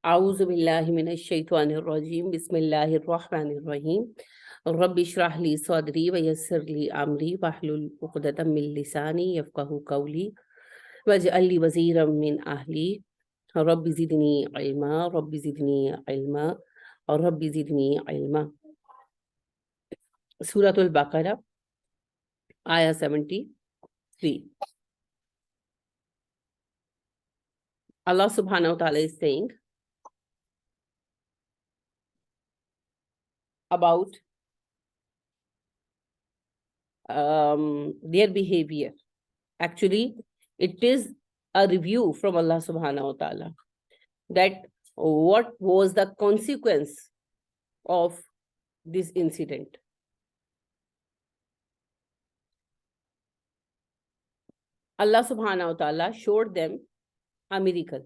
أعوذ بالله من الشيطان الرجيم بسم الله الرحمن الرحيم رب اشرح لي صدري ويسر لي أمري واحلل عقدة من لساني يفقهوا قولي واجعل لي وزيرا من أهلي رب زدني علما رب زدني علما رب زدني علما. Surah-Al-Baqara, Ayah 73. Allah subhanahu wa ta'ala is saying about their behavior. Actually, it is a review from Allah subhanahu wa ta'ala that what was the consequence of this incident. Allah subhanahu wa ta'ala showed them a miracle,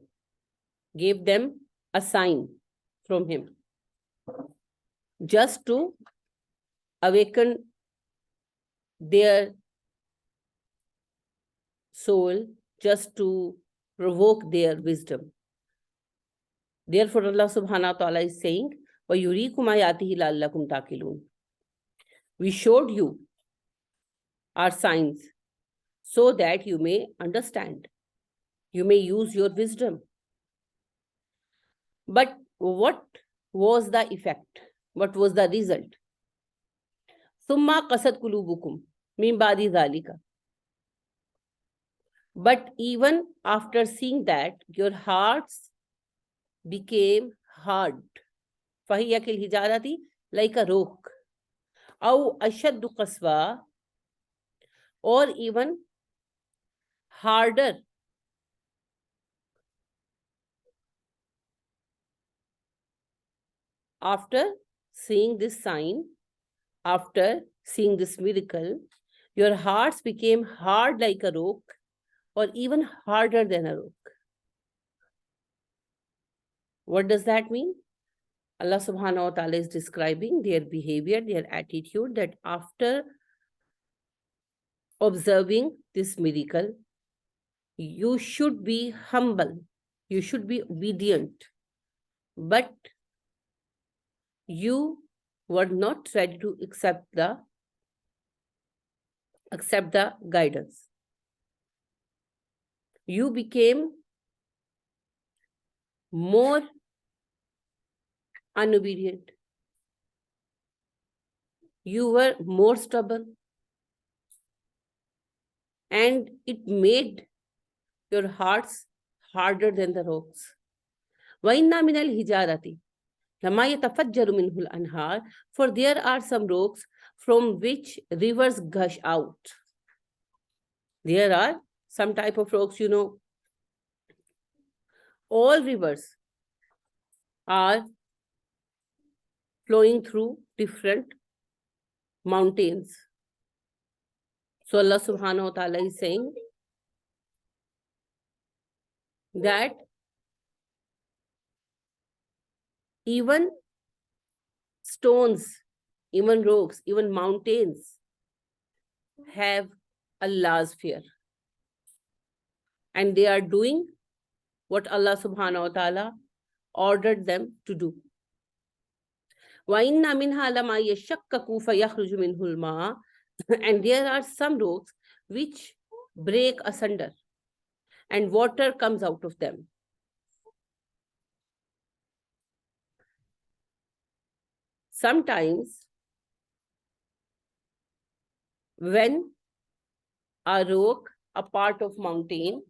gave them a sign from him just to awaken their soul, just to provoke their wisdom. Therefore, Allah subhanahu wa ta'ala is saying, وَيُرِيكُمْ آيَاتِهِ لَعَلَّكُمْ تَعْقِلُونَ. We showed you our signs so that you may understand, you may use your wisdom. But what was the effect? What was the result? ثُمَّ قَسَتْ قُلُوبُكُمْ مِنْ بَعْدِ ذَلِكَ. But even after seeing that, your hearts became hard. فَهِيَ كَالْحِجَارَةِ, like a rock. أَوْ أَشَدُّ قَسْوَةً, or even harder. After seeing this sign, after seeing this miracle, your hearts became hard like a rock, or even harder than a rock. What does that mean? Allah subhanahu wa ta'ala is describing their behavior, their attitude, that after observing this miracle, you should be humble, you should be obedient, but you were not ready to accept the guidance. You became more unobedient. You were more stubborn, and it made your hearts harder than the rocks. وَإِنَّ مِنَ الْحِجَارَةِ لَمَا يَتَفَجَّرُ مِنْهُ الْأَنْهَارُ, for there are some rocks from which rivers gush out. There are some type of rocks, all rivers are flowing through different mountains. So Allah subhanahu wa ta'ala is saying that even stones, even rocks, even mountains have Allah's fear, and they are doing what Allah subhanahu wa ta'ala ordered them to do. وَإِنَّ مِنْهَا لَمَا يَشَّقَّقُ فَيَخْرُجُ مِنْهُ الْمَاءُ, and there are some rocks which break asunder and water comes out of them. Sometimes when a rock, a part of mountain,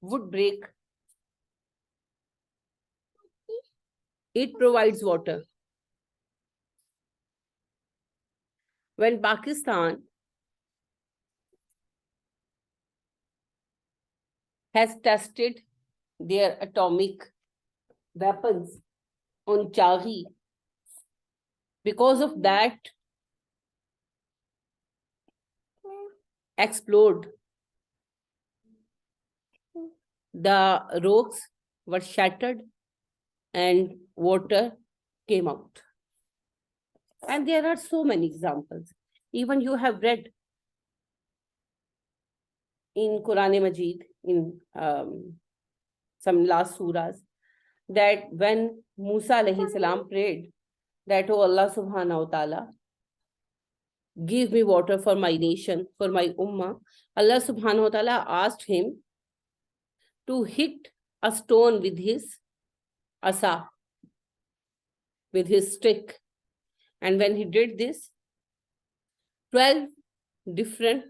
would break, it provides water. When Pakistan has tested their atomic weapons on Chaghi, because of that explode, the rocks were shattered and water came out. And there are so many examples. Even you have read in Quran Majid, in some last surahs, that when Musa alayhi salam prayed that, oh Allah subhanahu wa ta'ala, give me water for my nation, for my ummah, Allah subhanahu wa ta'ala asked him to hit a stone with his asa, with his stick. And when he did this, 12 different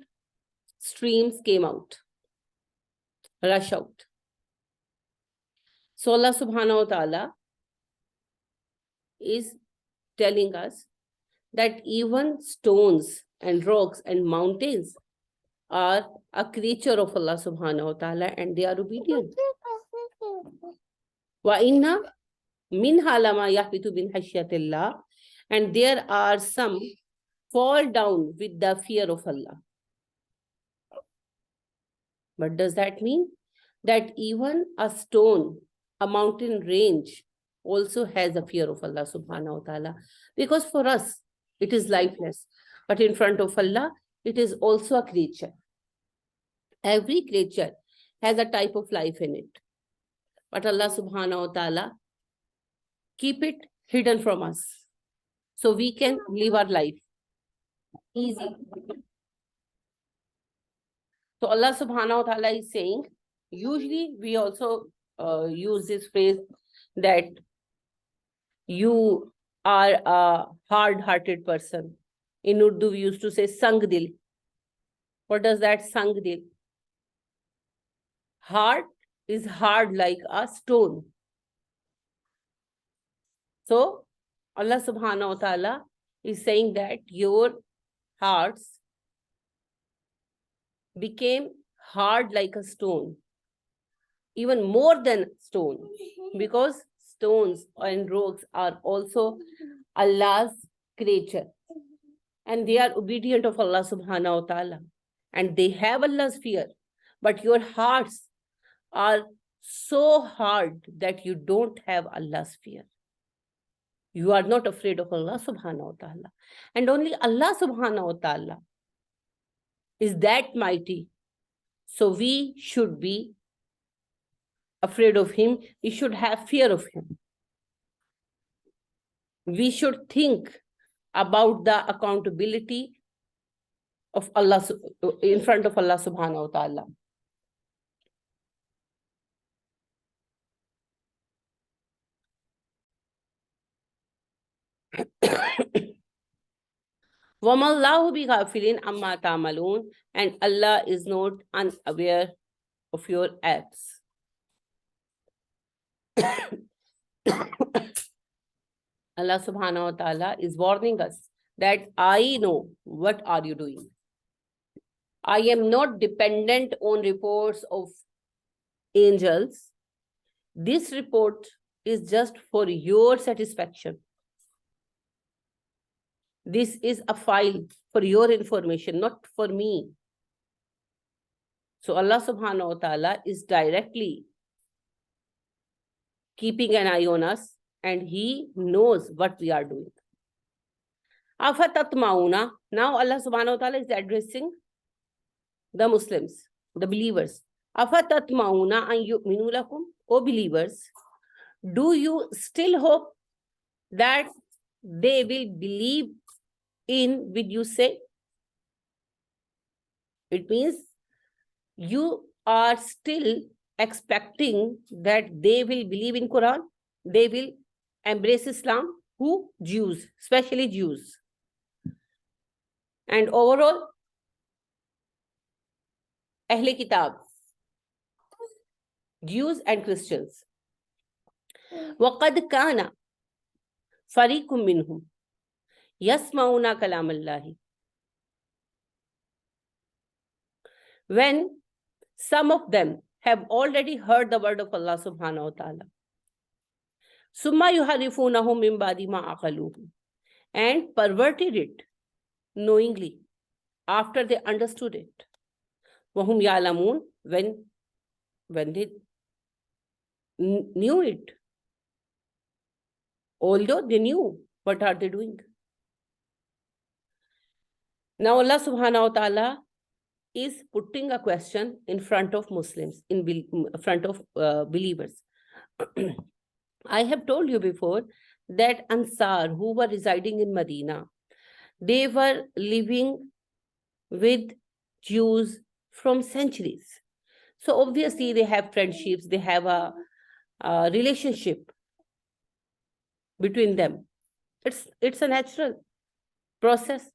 streams came out, rush out. So Allah subhanahu wa ta'ala is telling us that even stones and rocks and mountains are a creature of Allah subhanahu wa ta'ala, and they are obedient. Wa inna min halama yahbitu bin hasyatillah, and there are some fall down with the fear of Allah. But does that mean that even a stone, a mountain range also has a fear of Allah subhanahu wa ta'ala? Because for us, it is lifeless. But in front of Allah, it is also a creature. Every creature has a type of life in it. But Allah subhanahu wa ta'ala keep it hidden from us, so we can live our life easy. So Allah subhanahu wa ta'ala is saying, usually we also use this phrase that you are a hard-hearted person. In Urdu, we used to say sang dil. What does that sang dil? Heart is hard like a stone. So Allah subhanahu wa ta'ala is saying that your hearts became hard like a stone, even more than stone, because stones and rocks are also Allah's creature, and they are obedient of Allah subhanahu wa ta'ala, and they have Allah's fear. But your hearts are so hard that you don't have Allah's fear. You are not afraid of Allah subhanahu wa ta'ala. And only Allah subhanahu wa ta'ala is that mighty. So we should be afraid of him. We should have fear of him. We should think about the accountability of Allah in front of Allah subhanahu wa ta'ala. وَمَاللَّهُ بِغَافِلٍ عَمَّا تَعْمَلُونَ, and Allah is not unaware of your acts. Allah subhanahu wa ta'ala is warning us that I know what are you doing. I am not dependent on reports of angels. This report is just for your satisfaction. This is a file for your information, not for me. So Allah subhanahu wa ta'ala is directly keeping an eye on us, and he knows what we are doing. Afatatmauna. Now Allah subhanahu wa ta'ala is addressing the Muslims, the believers. Afatatmauna an yu'minu lakum. O believers, do you still hope that they will believe in what you say? It means you are still expecting that they will believe in Quran, they will embrace Islam. Who? Jews, especially Jews. And overall, Ahle Kitab, Jews and Christians. وَقَدْ كَانَ فَرِيقٌ مِّنْهُمْ يَسْمَعُونَ كَلَامَ اللَّهِ. When some of them have already heard the word of Allah subhanahu wa ta'ala, ثُمَّ يُحَرِّفُونَهُ مِنْ بَعْدِ مَا عَقَلُوهُ, and perverted it knowingly after they understood it. وَهُمْ يَعْلَمُونَ, when they knew it, although they knew, what are they doing? Now Allah subhanahu wa ta'ala is putting a question in front of Muslims, in front of believers. I have told you before that Ansar, who were residing in Medina, they were living with Jews from centuries. So obviously they have friendships, they have a relationship between them. It's a natural process.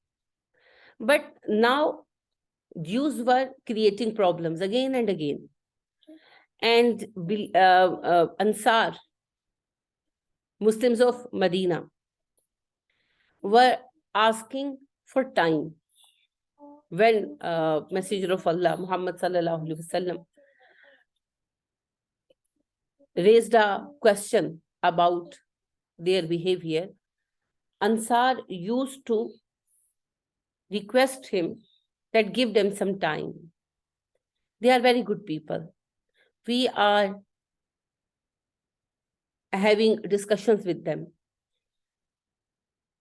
But now Jews were creating problems again and again. And Ansar, Muslims of Medina, were asking for time when Messenger of Allah, Muhammad sallallahu alaihi wasallam, raised a question about their behavior. Ansar used to request him that give them some time. They are very good people. We are having discussions with them.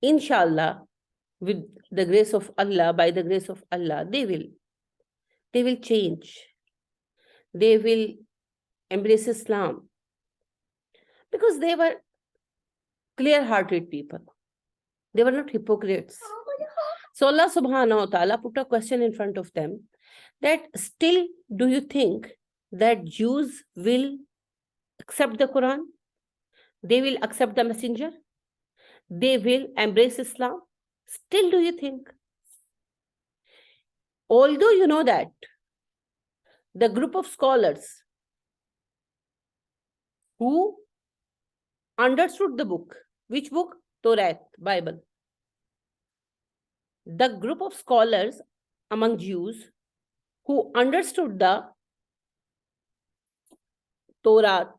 Inshallah, with the grace of Allah, by the grace of Allah, they will change. They will embrace Islam because they were clear-hearted people. They were not hypocrites. So Allah subhanahu wa ta'ala put a question in front of them that still do you think that Jews will accept the Quran? They will accept the messenger? They will embrace Islam? Still do you think? Although you know that the group of scholars who understood the book, which book? Torah, Bible. The group of scholars among Jews who understood the Torah,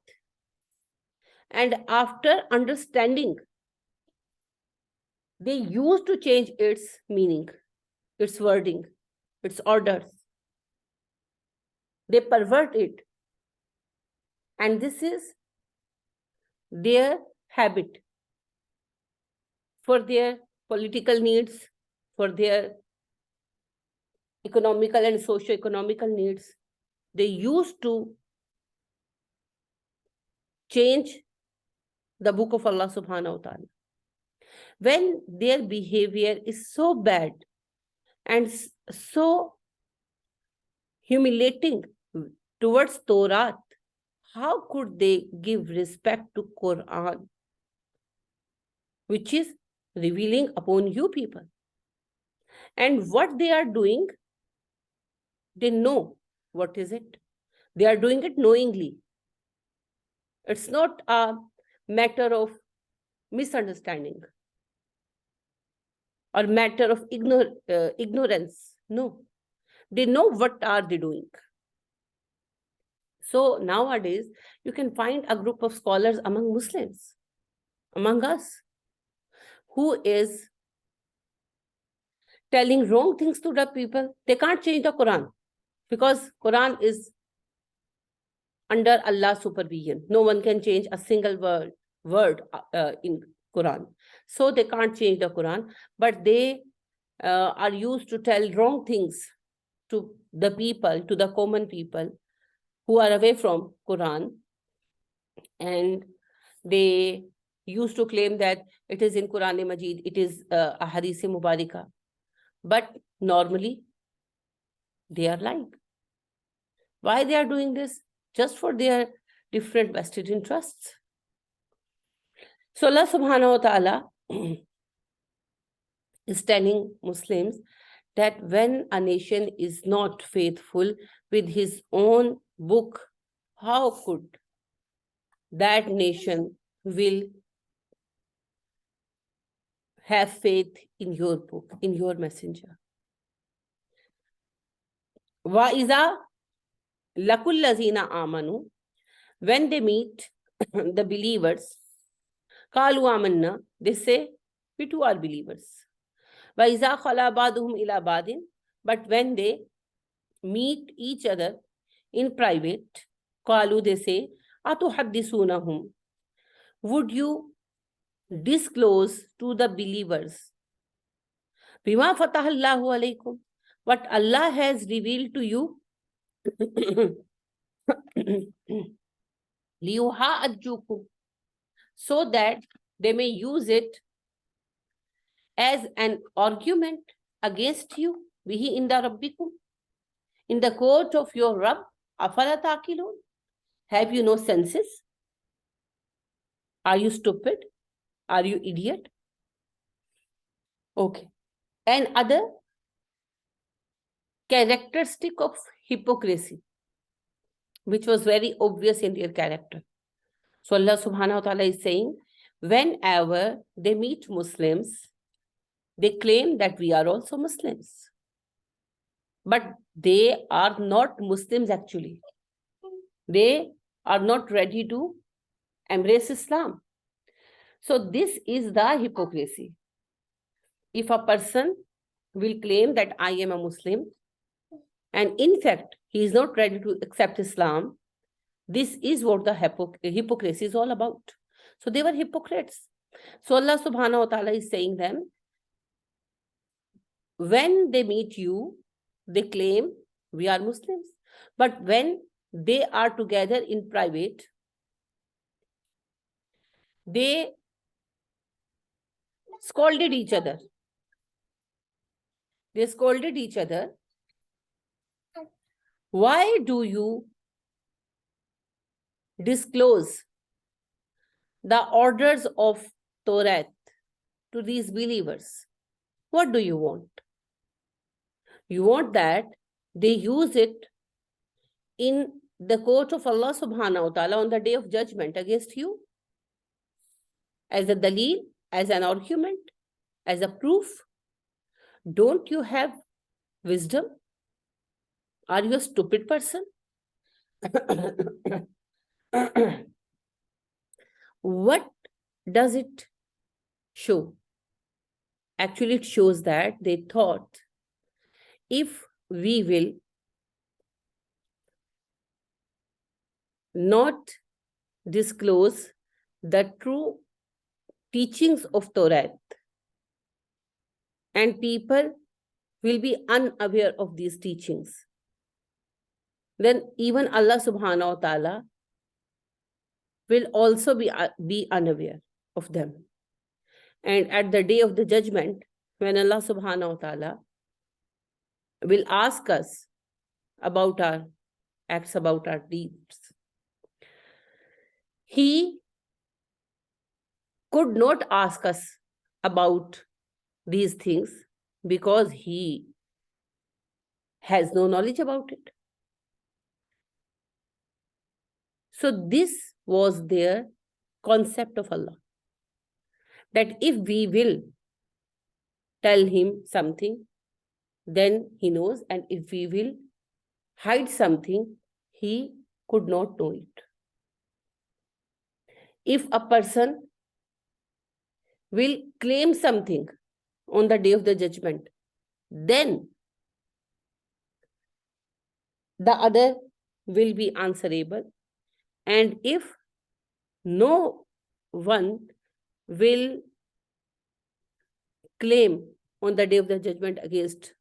and after understanding, they used to change its meaning, its wording, its orders. They pervert it. And this is their habit for their political needs, for their economical and socio-economical needs. They used to change the book of Allah subhanahu wa ta'ala. When their behavior is so bad and so humiliating towards Torah, how could they give respect to Quran, which is revealing upon you people? And what they are doing, they know what is it. They are doing it knowingly. It's not a matter of misunderstanding or matter of ignorance. No, they know what are they doing. So nowadays, you can find a group of scholars among Muslims, among us, who is telling wrong things to the people. They can't change the Quran because Quran is under Allah's supervision. No one can change a single word in Quran. So they can't change the Quran, but they are used to tell wrong things to the people, to the common people who are away from Quran. And they used to claim that it is in Quran Majid, it is a Hadith Mubarakah. But normally, they are lying. Why they are doing this? Just for their different vested interests. So Allah subhanahu wa ta'ala is telling Muslims that when a nation is not faithful with his own book, how could that nation will have faith in your book, in your messenger? وَإِذَا لَقُوا الَّذِينَ آمَنُوا, when they meet the believers, قَالُوا آمَنَّا, they say, we too are believers. وَإِذَا خَلَا بَعْضُهُمْ إِلَى بَعْضٍ, but when they meet each other in private, قَالُوا, they say, أَتُحَدِّثُونَهُمْ, would you disclose to the believers بِمَا فَتَحَ اللَّهُ عَلَيْكُمْ, what Allah has revealed to you, لِيُحَاجُّوكُمْ, so that they may use it as an argument against you. Bihi inda rabbikum, in the court of your Rabb. Afala taqilun, have you no senses? Are you stupid? Are you idiot? Okay. And other characteristic of hypocrisy, which was very obvious in their character. So Allah subhanahu wa ta'ala is saying, whenever they meet Muslims, they claim that we are also Muslims. But they are not Muslims actually. They are not ready to embrace Islam. So this is the hypocrisy. If a person will claim that I am a Muslim, and in fact, he is not ready to accept Islam, this is what the hypocrisy is all about. So they were hypocrites. So Allah subhanahu wa ta'ala is saying them, when they meet you, they claim we are Muslims. But when they are together in private, they scolded each other. They scolded each other. Why do you disclose the orders of Torah to these believers? What do you want? You want that they use it in the court of Allah subhanahu wa ta'ala on the day of judgment against you, as a dalil, as an argument, as a proof. Don't you have wisdom? Are you a stupid person? What does it show? Actually, it shows that they thought, if we will not disclose the true teachings of Torah, and people will be unaware of these teachings, then even Allah subhanahu wa ta'ala will also be unaware of them. And at the day of the judgment, when Allah subhanahu wa ta'ala will ask us about our acts, about our deeds, He could not ask us about these things because He has no knowledge about it. So this was their concept of Allah, that if we will tell Him something, then He knows, and if we will hide something, He could not know it. If a person will claim something on the day of the judgment, then the other will be answerable. And if no one will claim on the day of the judgment against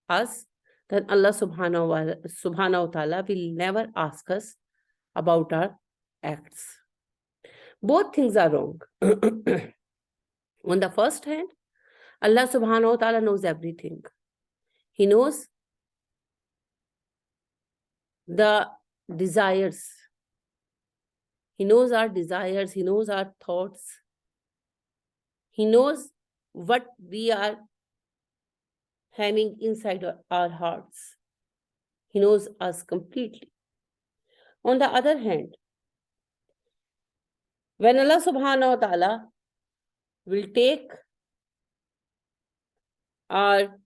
us, then Allah subhanahu wa ta'ala will never ask us about our acts. Both things are wrong. On the first hand, Allah subhanahu wa ta'ala knows everything. He knows the desires. He knows our desires. He knows our thoughts. He knows what we are having inside our hearts. He knows us completely. On the other hand, when Allah subhanahu wa ta'ala will take our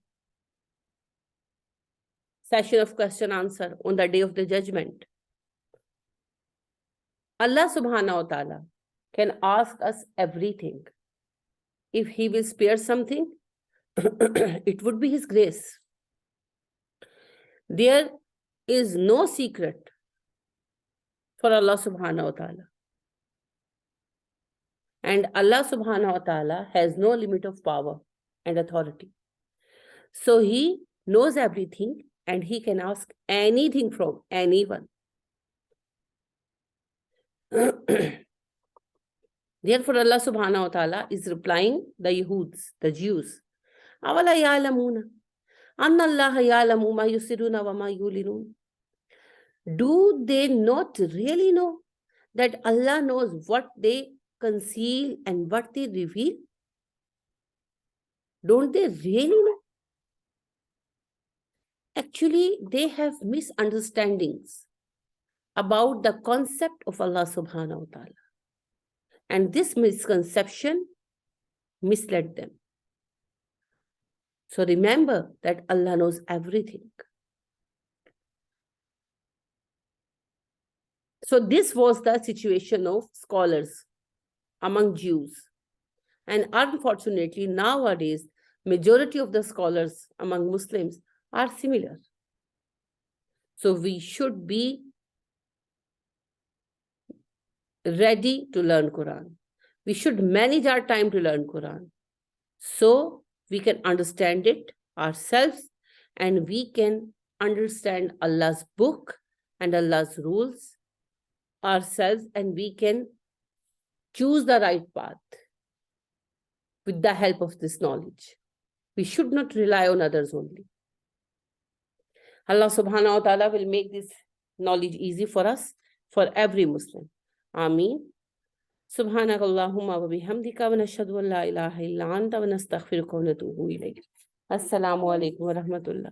session of question answer on the day of the judgment, Allah subhanahu wa ta'ala can ask us everything. If He will spare something, it would be His grace. There is no secret for Allah subhanahu wa ta'ala. And Allah subhanahu wa ta'ala has no limit of power and authority. So He knows everything and He can ask anything from anyone. Therefore, Allah subhanahu wa ta'ala is replying the Yahuds, the Jews. Awala ya'lamuna anna Allah ya'lamu ma yusiruna wa ma yulinun. Do they not really know that Allah knows what they conceal and what they reveal? Don't they really know? Actually, they have misunderstandings about the concept of Allah subhanahu wa ta'ala. And this misconception misled them. So remember that Allah knows everything. So this was the situation of scholars among Jews. And unfortunately, nowadays, majority of the scholars among Muslims are similar. So we should be ready to learn Quran. We should manage our time to learn Quran, so we can understand it ourselves and we can understand Allah's book and Allah's rules ourselves, and we can choose the right path with the help of this knowledge. We should not rely on others only. Allah subhanahu wa ta'ala will make this knowledge easy for us, for every Muslim. Ameen. سبحانك اللهم وبحمدك ونشهد أن لا إله إلا أنت ونستغفرك ونتوب إليك. السلام عليكم ورحمة الله.